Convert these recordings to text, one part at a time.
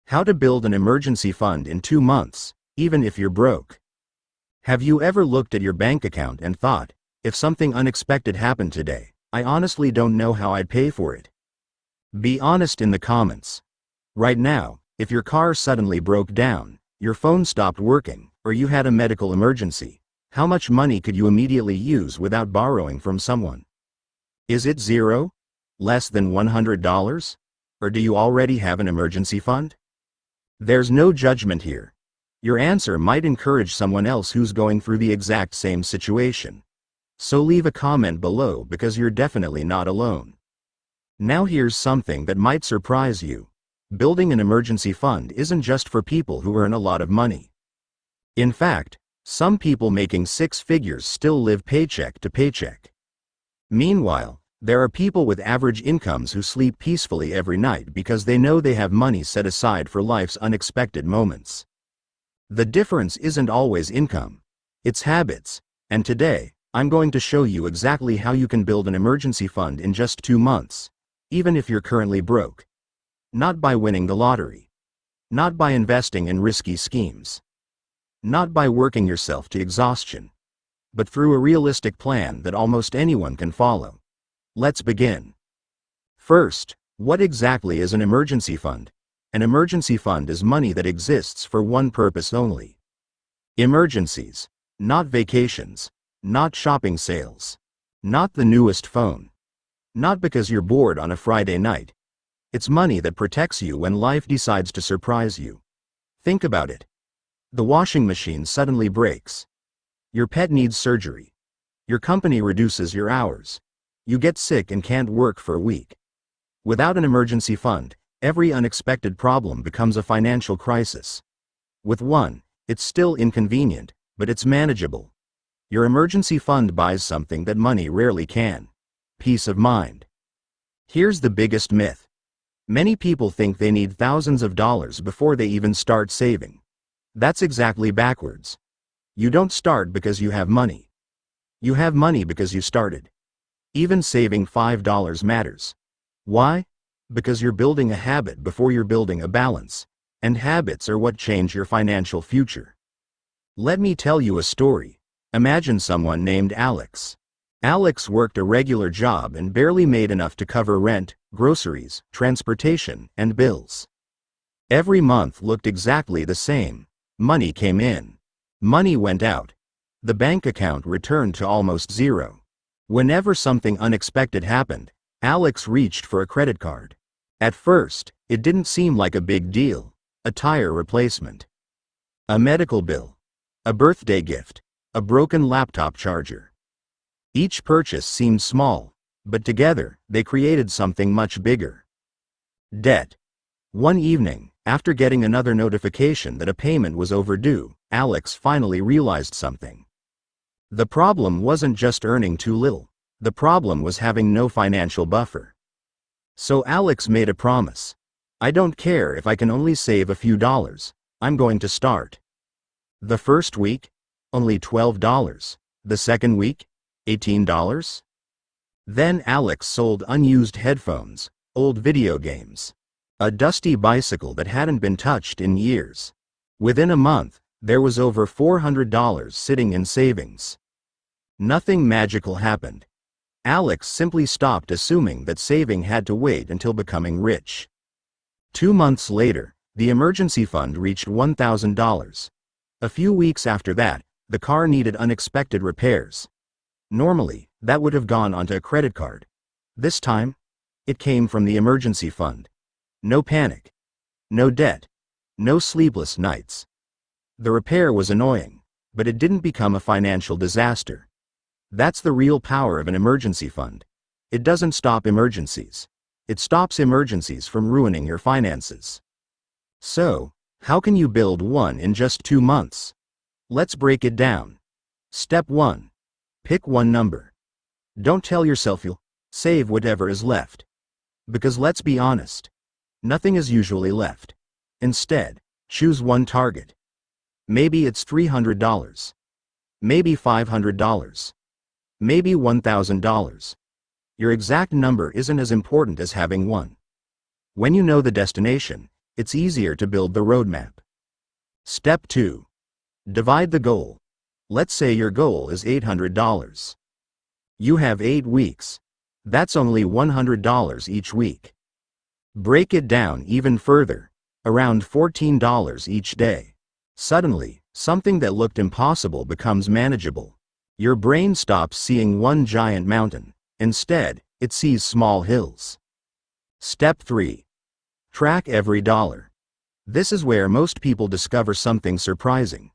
How to build an emergency fund in 2 months, even if you're broke. Have you ever looked at your bank account and thought, if something unexpected happened today, I honestly don't know how I'd pay for it? Be honest in the comments. Right now, if your car suddenly broke down, your phone stopped working, or you had a medical emergency, how much money could you immediately use without borrowing from someone? Is it zero? Less than $100? Or do you already have an emergency fund? There's no judgment here. Your answer might encourage someone else who's going through the exact same situation. So leave a comment below because you're definitely not alone. Now here's something that might surprise you. Building an emergency fund isn't just for people who earn a lot of money. In fact, some people making 6 figures still live paycheck to paycheck. Meanwhile, there are people with average incomes who sleep peacefully every night because they know they have money set aside for life's unexpected moments. The difference isn't always income, it's habits, and today, I'm going to show you exactly how you can build an emergency fund in just 2 months, even if you're currently broke. Not by winning the lottery. Not by investing in risky schemes. Not by working yourself to exhaustion. But through a realistic plan that almost anyone can follow. Let's begin. First, what exactly is an emergency fund? An emergency fund is money that exists for one purpose only. Emergencies. Not vacations. Not shopping sales. Not the newest phone. Not because you're bored on a Friday night. It's money that protects you when life decides to surprise you. Think about it. The washing machine suddenly breaks. Your pet needs surgery. Your company reduces your hours. You get sick and can't work for a week. Without an emergency fund, every unexpected problem becomes a financial crisis. With one, it's still inconvenient, but it's manageable. Your emergency fund buys something that money rarely can. Peace of mind. Here's the biggest myth. Many people think they need thousands of dollars before they even start saving. That's exactly backwards. You don't start because you have money. You have money because you started. Even saving $5 matters. Why? Because you're building a habit before you're building a balance, and habits are what change your financial future. Let me tell you a story. Imagine someone named Alex. Alex worked a regular job and barely made enough to cover rent, groceries, transportation, and bills. Every month looked exactly the same. Money came in. Money went out. The bank account returned to almost zero. Whenever something unexpected happened, Alex reached for a credit card. At first, it didn't seem like a big deal. A tire replacement. A medical bill. A birthday gift. A broken laptop charger. Each purchase seemed small, but together, they created something much bigger. Debt. One evening, after getting another notification that a payment was overdue, Alex finally realized something. The problem wasn't just earning too little. The problem was having no financial buffer. So Alex made a promise. I don't care if I can only save a few dollars. I'm going to start. The first week? Only $12. The second week? $18? Then Alex sold unused headphones, old video games, a dusty bicycle that hadn't been touched in years. Within a month, there was over $400 sitting in savings. Nothing magical happened. Alex simply stopped assuming that saving had to wait until becoming rich. 2 months later, the emergency fund reached $1,000. A few weeks after that, the car needed unexpected repairs. Normally, that would have gone onto a credit card. This time, it came from the emergency fund. No panic. No debt. No sleepless nights. The repair was annoying, but it didn't become a financial disaster. That's the real power of an emergency fund. It doesn't stop emergencies. It stops emergencies from ruining your finances. So, how can you build one in just 2 months? Let's break it down. Step 1. Pick one number. Don't tell yourself you'll save whatever is left. Because let's be honest, nothing is usually left. Instead, choose one target. Maybe it's $300. Maybe $500. Maybe $1,000. Your exact number isn't as important as having one. When you know the destination, it's easier to build the roadmap. Step 2. Divide the goal. Let's say your goal is $800. You have 8 weeks. That's only $100 each week. Break it down even further, around $14 each day. Suddenly, something that looked impossible becomes manageable. Your brain stops seeing one giant mountain. Instead, it sees small hills. Step 3. Track every dollar. This is where most people discover something surprising.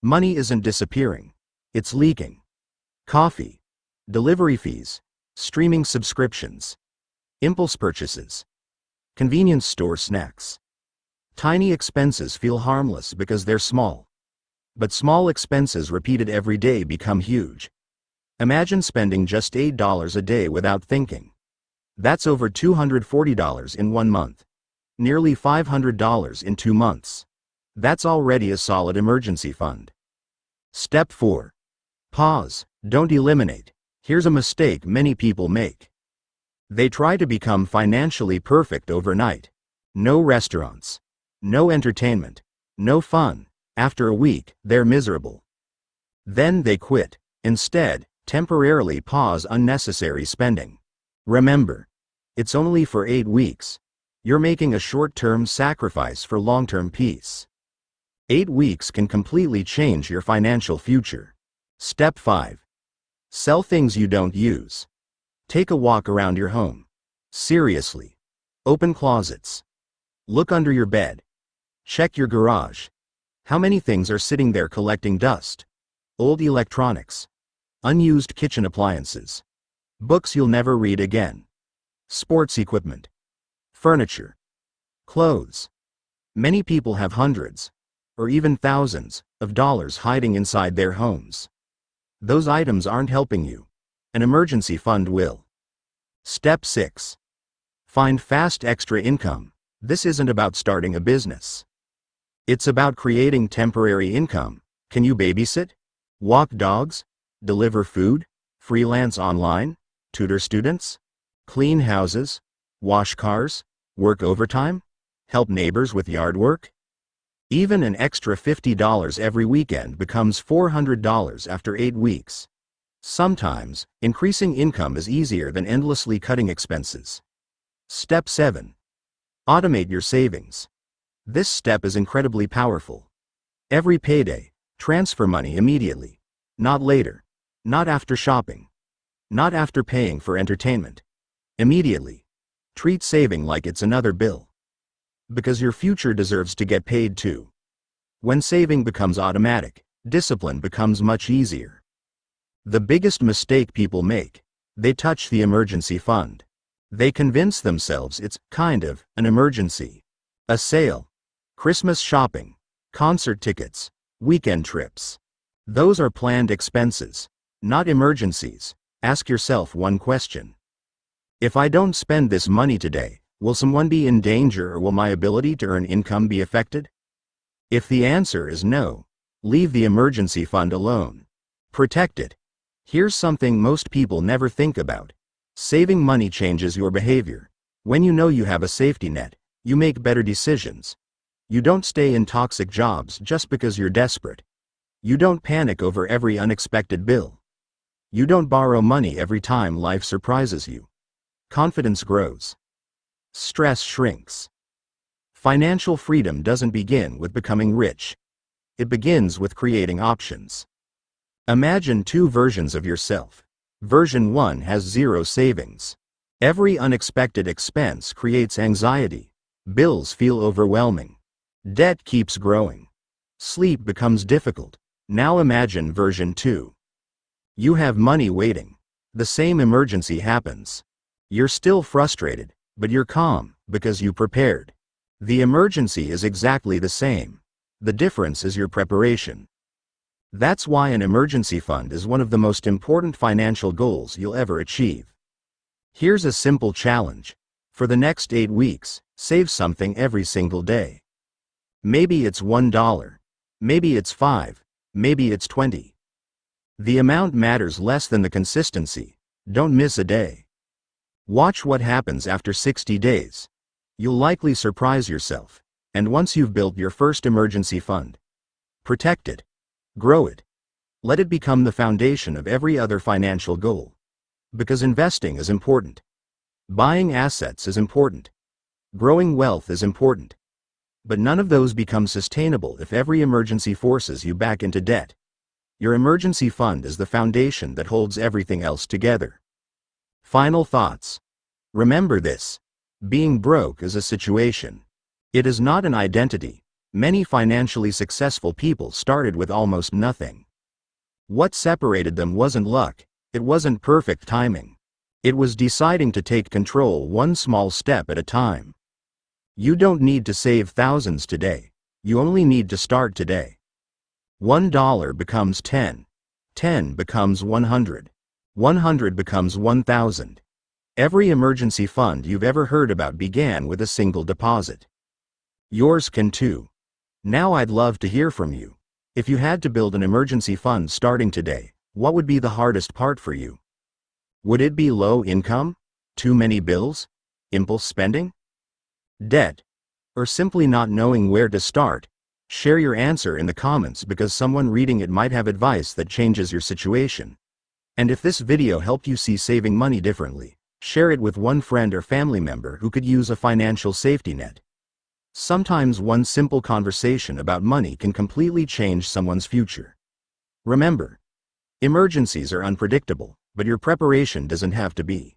Money isn't disappearing. It's leaking. Coffee, delivery fees, streaming subscriptions, impulse purchases, convenience store snacks. Tiny expenses feel harmless because they're small. But small expenses repeated every day become huge. Imagine spending just $8 a day without thinking. That's over $240 in 1 month. Nearly $500 in 2 months. That's already a solid emergency fund. Step 4. Pause, don't eliminate. Here's a mistake many people make. They try to become financially perfect overnight. No restaurants, no entertainment, no fun. After a week, they're miserable. Then they quit. Instead, temporarily pause unnecessary spending. Remember, it's only for 8 weeks. You're making a short-term sacrifice for long-term peace. 8 weeks can completely change your financial future. Step 5. Sell things you don't use. Take a walk around your home. Seriously. Open closets. Look under your bed. Check your garage. How many things are sitting there collecting dust? Old electronics. Unused kitchen appliances. Books you'll never read again. Sports equipment. Furniture. Clothes. Many people have hundreds, or even thousands, of dollars hiding inside their homes. Those items aren't helping you. An emergency fund will. Step 6. Find fast extra income. This isn't about starting a business. It's about creating temporary income. Can you babysit? Walk dogs? Deliver food? Freelance online? Tutor students? Clean houses? Wash cars? Work overtime? Help neighbors with yard work? Even an extra $50 every weekend becomes $400 after 8 weeks. Sometimes, increasing income is easier than endlessly cutting expenses. Step 7. Automate your savings. This step is incredibly powerful. Every payday, transfer money immediately. Not later. Not after shopping. Not after paying for entertainment. Immediately. Treat saving like it's another bill. Because your future deserves to get paid too. When saving becomes automatic, discipline becomes much easier. The biggest mistake people make: they touch the emergency fund. They convince themselves it's kind of an emergency. A sale, Christmas shopping, concert tickets, weekend trips. Those are planned expenses, not emergencies. Ask yourself one question. If I don't spend this money today, will someone be in danger or will my ability to earn income be affected? If the answer is no, leave the emergency fund alone. Protect it. Here's something most people never think about. Saving money changes your behavior. When you know you have a safety net, you make better decisions. You don't stay in toxic jobs just because you're desperate. You don't panic over every unexpected bill. You don't borrow money every time life surprises you. Confidence grows. Stress shrinks. Financial freedom doesn't begin with becoming rich. It begins with creating options. Imagine 2 versions of yourself. Version 1 has 0 savings. Every unexpected expense creates anxiety. Bills feel overwhelming. Debt keeps growing. Sleep becomes difficult. Now imagine version 2. You have money waiting. The same emergency happens. You're still frustrated, but you're calm because you prepared. The emergency is exactly the same. The difference is your preparation. That's why an emergency fund is one of the most important financial goals you'll ever achieve. Here's a simple challenge. For the next 8 weeks, save something every single day. Maybe it's $1. Maybe it's $5. Maybe it's $20. The amount matters less than the consistency. Don't miss a day. Watch what happens after 60 days. You'll likely surprise yourself. And once you've built your first emergency fund, protect it, grow it, let it become the foundation of every other financial goal. Because investing is important. Buying assets is important. Growing wealth is important. But none of those become sustainable if every emergency forces you back into debt. Your emergency fund is the foundation that holds everything else together. Final thoughts. Remember this. Being broke is a situation. It is not an identity. Many financially successful people started with almost nothing. What separated them wasn't luck, it wasn't perfect timing. It was deciding to take control one small step at a time. You don't need to save thousands today. You only need to start today. $1 becomes 10. 10 becomes 100. 100 becomes 1,000. Every emergency fund you've ever heard about began with a single deposit. Yours can too. Now I'd love to hear from you. If you had to build an emergency fund starting today, what would be the hardest part for you? Would it be low income? Too many bills? Impulse spending? Debt? Or simply not knowing where to start? Share your answer in the comments because someone reading it might have advice that changes your situation. And if this video helped you see saving money differently, share it with one friend or family member who could use a financial safety net. Sometimes one simple conversation about money can completely change someone's future. Remember, emergencies are unpredictable, but your preparation doesn't have to be.